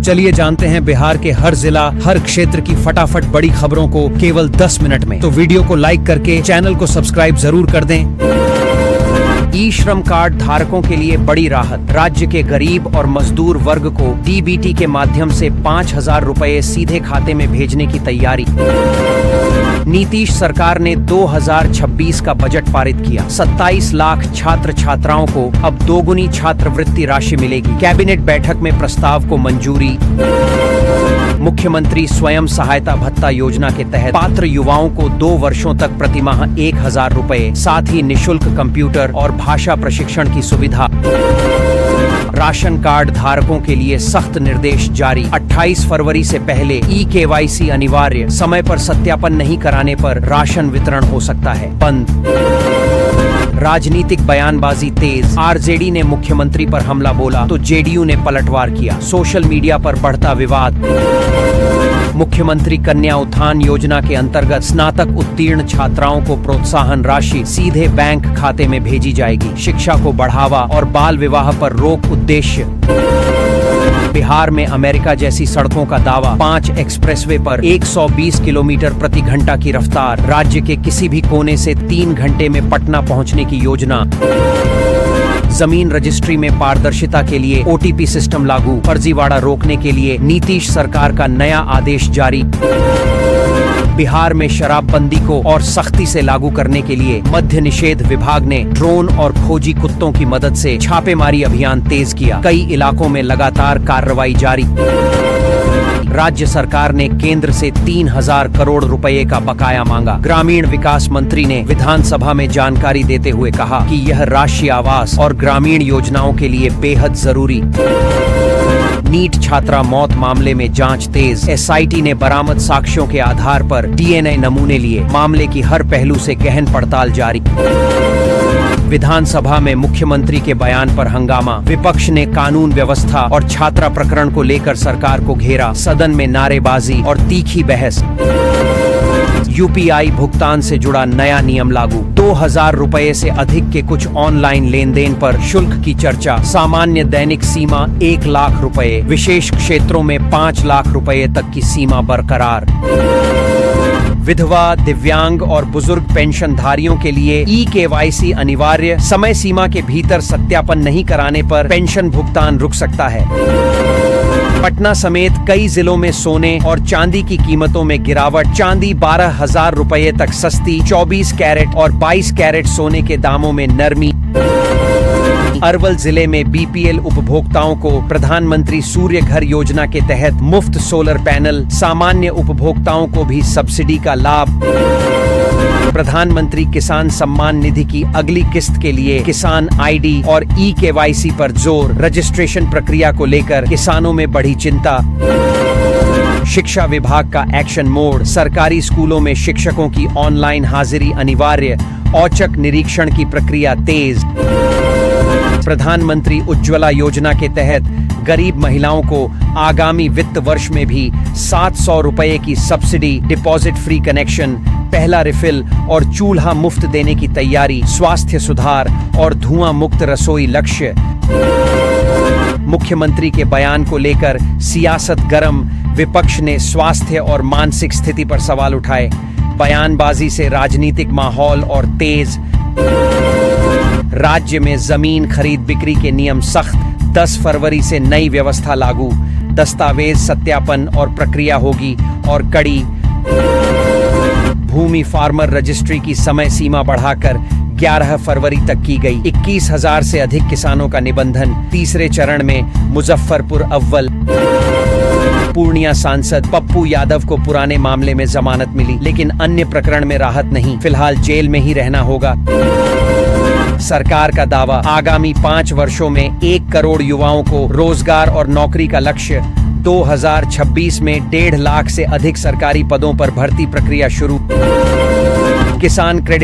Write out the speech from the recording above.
चलिए जानते हैं बिहार के हर जिला, हर क्षेत्र की फटाफट बड़ी खबरों को केवल 10 मिनट में। तो वीडियो को लाइक करके चैनल को सब्सक्राइब जरूर कर दें। ई श्रम कार्ड धारकों के लिए बड़ी राहत। राज्य के गरीब और मजदूर वर्ग को डीबीटी के माध्यम से 5,000 रुपए सीधे खाते में भेजने की तैयारी। नीतीश सरकार ने 2026 का बजट पारित किया। 27 लाख छात्र छात्राओं को अब दोगुनी छात्रवृत्ति राशि मिलेगी। कैबिनेट बैठक में प्रस्ताव को मंजूरी। मुख्यमंत्री स्वयं सहायता भत्ता योजना के तहत पात्र युवाओं को 2 वर्षों तक प्रतिमाह 1,000 रुपए, साथ ही निशुल्क कंप्यूटर और भाषा प्रशिक्षण की सुविधा। राशन कार्ड धारकों के लिए सख्त निर्देश जारी। 28 फरवरी से पहले ई-केवाईसी अनिवार्य। समय पर सत्यापन नहीं कराने पर राशन वितरण हो सकता है बंद। राजनीतिक बयानबाजी तेज। आरजेडी ने मुख्यमंत्री पर हमला बोला तो जेडीयू ने पलटवार किया। सोशल मीडिया पर बढ़ता विवाद। मुख्यमंत्री कन्या उत्थान योजना के अंतर्गत स्नातक उत्तीर्ण छात्राओं को प्रोत्साहन राशि सीधे बैंक खाते में भेजी जाएगी। शिक्षा को बढ़ावा और बाल विवाह पर रोक उद्देश्य। बिहार में अमेरिका जैसी सड़कों का दावा। 5 एक्सप्रेसवे पर 120 किलोमीटर प्रति घंटा की रफ्तार। राज्य के किसी भी कोने से 3 घंटे में पटना पहुंचने की योजना। जमीन रजिस्ट्री में पारदर्शिता के लिए ओटीपी सिस्टम लागू। फर्जीवाड़ा रोकने के लिए नीतीश सरकार का नया आदेश जारी। बिहार में शराबबंदी को और सख्ती से लागू करने के लिए मद्य निषेध विभाग ने ड्रोन और खोजी कुत्तों की मदद से छापेमारी अभियान तेज किया। कई इलाकों में लगातार कार्रवाई जारी। राज्य सरकार ने केंद्र से 3,000 करोड़ रुपए का बकाया मांगा। ग्रामीण विकास मंत्री ने विधानसभा में जानकारी देते हुए कहा कि यह राशि आवास और ग्रामीण योजनाओं के लिए बेहद जरूरी। नीट छात्रा मौत मामले में जांच तेज। एसआईटी ने बरामद साक्ष्यों के आधार पर डीएनए नमूने लिए। मामले की हर पहलू से गहन पड़ताल जारी। विधानसभा में मुख्यमंत्री के बयान पर हंगामा। विपक्ष ने कानून व्यवस्था और छात्रा प्रकरण को लेकर सरकार को घेरा। सदन में नारेबाजी और तीखी बहस। यूपीआई भुगतान से जुड़ा नया नियम लागू। 2,000 रुपए से अधिक के कुछ ऑनलाइन लेन देन पर शुल्क की चर्चा। सामान्य दैनिक सीमा 1 लाख रुपए, विशेष क्षेत्रों में 5 लाख रुपए तक की सीमा बरकरार। विधवा, दिव्यांग और बुजुर्ग पेंशनधारियों के लिए ई-केवाईसी अनिवार्य। समय सीमा के भीतर सत्यापन नहीं कराने पर पेंशन भुगतान रुक सकता है। पटना समेत कई जिलों में सोने और चांदी की कीमतों में गिरावट। चांदी 12,000 रुपए तक सस्ती। 24 कैरेट और 22 कैरेट सोने के दामों में नरमी। अरवल जिले में बीपीएल उपभोक्ताओं को प्रधानमंत्री सूर्य घर योजना के तहत मुफ्त सोलर पैनल। सामान्य उपभोक्ताओं को भी सब्सिडी का लाभ। प्रधानमंत्री किसान सम्मान निधि की अगली किस्त के लिए किसान आईडी और ई-केवाईसी पर जोर। रजिस्ट्रेशन प्रक्रिया को लेकर किसानों में बढ़ी चिंता। शिक्षा विभाग का एक्शन मोड। सरकारी स्कूलों में शिक्षकों की ऑनलाइन हाजिरी अनिवार्य। औचक निरीक्षण की प्रक्रिया तेज। प्रधानमंत्री उज्ज्वला योजना के तहत गरीब महिलाओं को आगामी वित्त वर्ष में भी 700 रुपए की सब्सिडी, डिपॉजिट फ्री कनेक्शन, पहला रिफिल और चूल्हा मुफ्त देने की तैयारी। स्वास्थ्य सुधार और धुआं मुक्त रसोई लक्ष्य। मुख्यमंत्री के बयान को लेकर सियासत गर्म। विपक्ष ने स्वास्थ्य और मानसिक स्थिति पर सवाल उठाए। बयानबाजी से राजनीतिक माहौल और तेज। राज्य में जमीन खरीद बिक्री के नियम सख्त। 10 फरवरी से नई व्यवस्था लागू। दस्तावेज सत्यापन और प्रक्रिया होगी और कड़ी। भूमि फार्मर रजिस्ट्री की समय सीमा बढ़ाकर 11 फरवरी तक की गई। 21,000 से अधिक किसानों का निबंधन। तीसरे चरण में मुजफ्फरपुर अव्वल। पूर्णिया सांसद पप्पू यादव को पुराने मामले में जमानत मिली, लेकिन अन्य प्रकरण में राहत नहीं। फिलहाल जेल में ही रहना होगा। सरकार का दावा, आगामी 5 वर्षों में 1 करोड़ युवाओं को रोजगार और नौकरी का लक्ष्य। 2026 में 1.5 लाख से अधिक सरकारी पदों पर भर्ती प्रक्रिया शुरू। किसान क्रेडिट